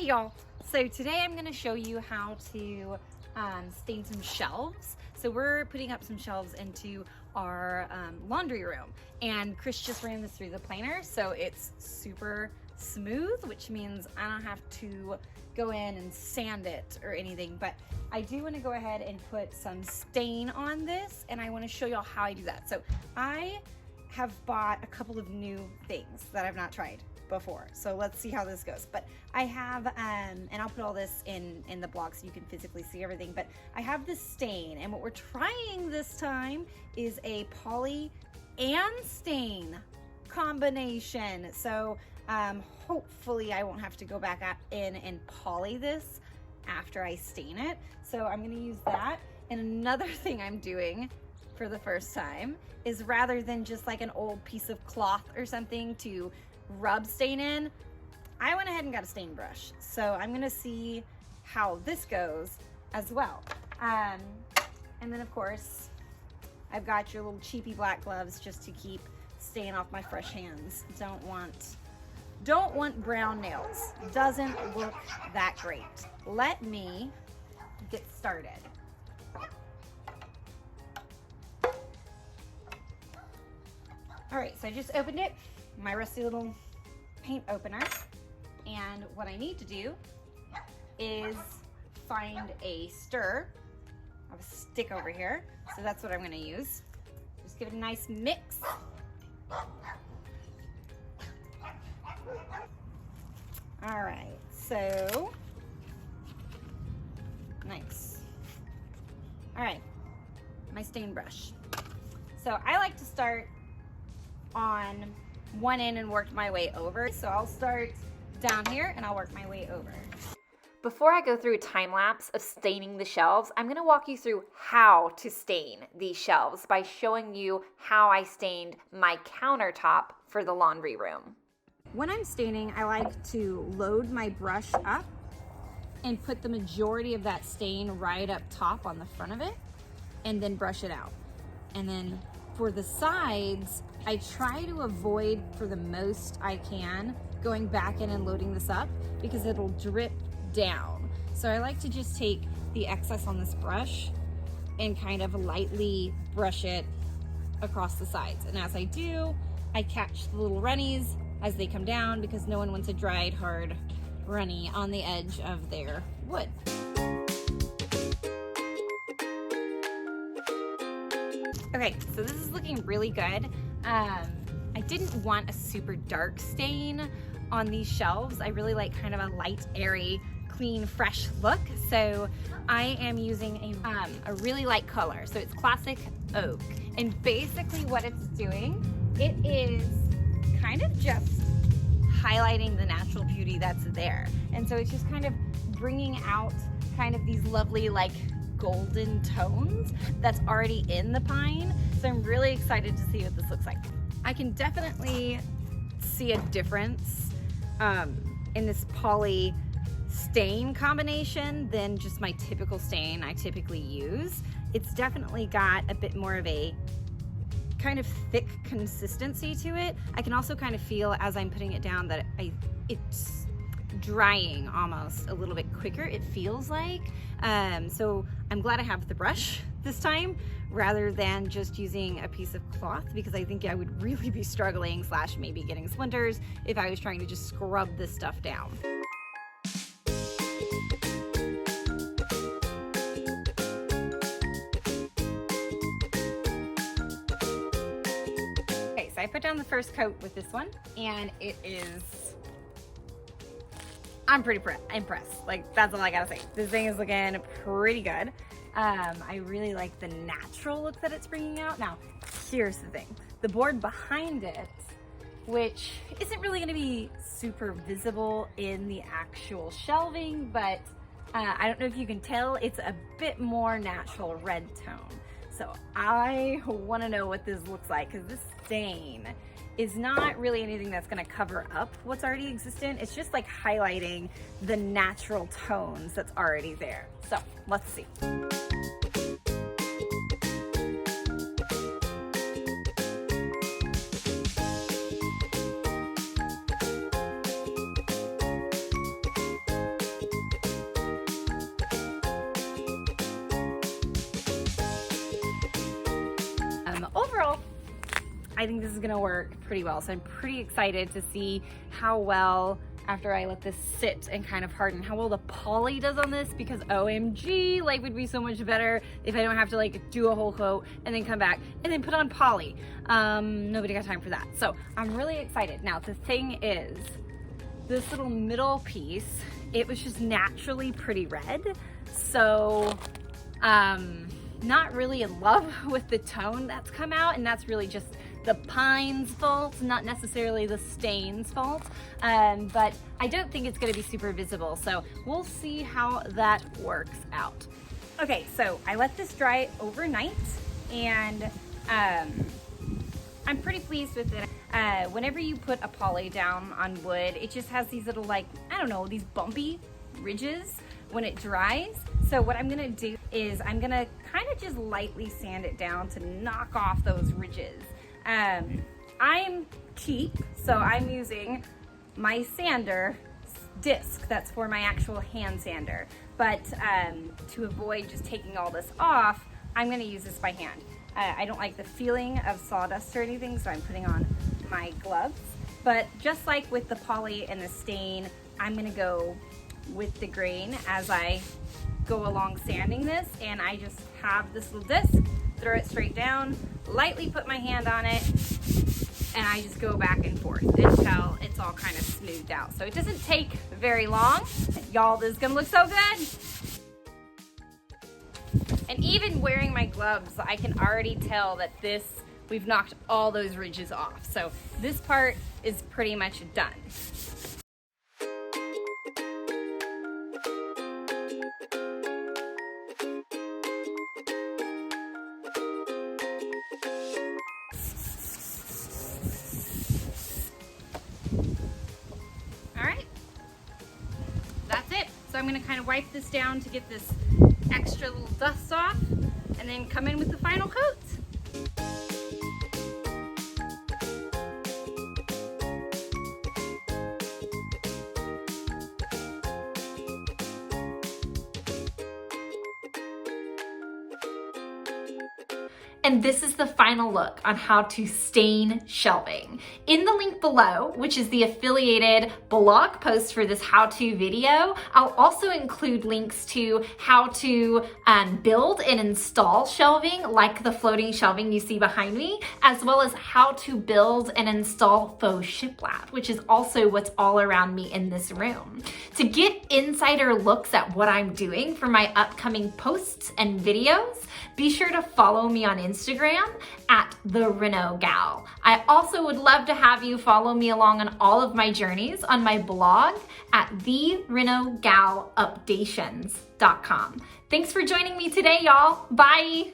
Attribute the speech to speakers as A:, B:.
A: y'all. So today I'm going to show you how to stain some shelves. So we're putting up some shelves into our laundry room, and Chris just ran this through the planer, so it's super smooth, which means I don't have to go in and sand it or anything. But I do want to go ahead and put some stain on this, and I want to show y'all how I do that. So I have bought a couple of new things that I've not tried before, so let's see how this goes. But I have and I'll put all this in the blog so you can physically see everything, but I have this stain, and what we're trying this time is a poly and stain combination. So hopefully I won't have to go back in and poly this after I stain it. So I'm going to use that. And another thing I'm doing for the first time is, rather than just like an old piece of cloth or something to rub stain in, I went ahead and got a stain brush. So I'm gonna see how this goes as well. And then of course, I've got your little cheapy black gloves just to keep stain off my fresh hands. Don't want brown nails. Doesn't look that great. Let me get started. All right, so I just opened it, my rusty little paint opener. And what I need to do is find a stir. I have a stick over here, so that's what I'm gonna use. Just give it a nice mix. All right, so nice. All right, my stain brush. So I like to start on one end and work my way over. So I'll start down here and I'll work my way over.
B: Before I go through a time lapse of staining the shelves, I'm going to walk you through how to stain these shelves by showing you how I stained my countertop for the laundry room.
A: When I'm staining, I like to load my brush up and put the majority of that stain right up top on the front of it, and then brush it out. And then for the sides, I try to avoid, for the most I can, going back in and loading this up because it'll drip down. So I like to just take the excess on this brush and kind of lightly brush it across the sides. And as I do, I catch the little runnies as they come down, because no one wants a dried, hard runny on the edge of their wood. Okay, so this is looking really good. I didn't want a super dark stain on these shelves. I really like kind of a light, airy, clean, fresh look. So I am using a really light color. So it's classic oak. And basically what it's doing, it is kind of just highlighting the natural beauty that's there. And so it's just kind of bringing out kind of these lovely, like, golden tones that's already in the pine. So I'm really excited to see what this looks like. I can definitely see a difference in this poly stain combination than just my typical stain I typically use. It's definitely got a bit more of a kind of thick consistency to it. I can also kind of feel as I'm putting it down that it's drying almost a little bit quicker, it feels like. So I'm glad I have the brush this time rather than just using a piece of cloth, because I think I would really be struggling / maybe getting splinters if I was trying to just scrub this stuff down. Okay, so I put down the first coat with this one, and it is, I'm pretty impressed. Like, that's all I gotta say. This thing is looking pretty good. I really like the natural look that it's bringing out. Now, here's the thing. The board behind it, which isn't really gonna be super visible in the actual shelving, but I don't know if you can tell, it's a bit more natural red tone. So I wanna know what this looks like, because this stain is not really anything that's gonna cover up what's already existent. It's just like highlighting the natural tones that's already there. So let's see. I think this is gonna work pretty well. So I'm pretty excited to see how well, after I let this sit and kind of harden, how well the poly does on this, because OMG, life would be so much better if I don't have to like do a whole coat and then come back and then put on poly. Nobody got time for that. So I'm really excited. Now the thing is, this little middle piece, it was just naturally pretty red. So, not really in love with the tone that's come out, and that's really just the pine's fault, not necessarily the stain's fault. But I don't think it's gonna be super visible, so we'll see how that works out. Okay, so I let this dry overnight, and I'm pretty pleased with it. Whenever you put a poly down on wood, it just has these little, like, I don't know, these bumpy ridges when it dries. So what I'm gonna do is I'm gonna kind of just lightly sand it down to knock off those ridges. I'm cheap, so I'm using my sander disc. That's for my actual hand sander. But to avoid just taking all this off, I'm gonna use this by hand. I don't like the feeling of sawdust or anything, so I'm putting on my gloves. But just like with the poly and the stain, I'm gonna go with the grain as I go along sanding this, and I just have this little disc, throw it straight down, lightly put my hand on it, and I just go back and forth until it's all kind of smoothed out. So it doesn't take very long. Y'all, this is gonna look so good. And even wearing my gloves, I can already tell that we've knocked all those ridges off. So this part is pretty much done. All right, that's it. So I'm gonna kind of wipe this down to get this extra little dust off, and then come in with the final coat.
B: And this is the final look on how to stain shelving. In the link below, which is the affiliated blog post for this how-to video, I'll also include links to how to build and install shelving, like the floating shelving you see behind me, as well as how to build and install faux shiplap, which is also what's all around me in this room. To get insider looks at what I'm doing for my upcoming posts and videos, be sure to follow me on Instagram at The Reno Gal. I also would love to have you follow me along on all of my journeys on my blog at therenogalupdations.com. Thanks for joining me today, y'all. Bye.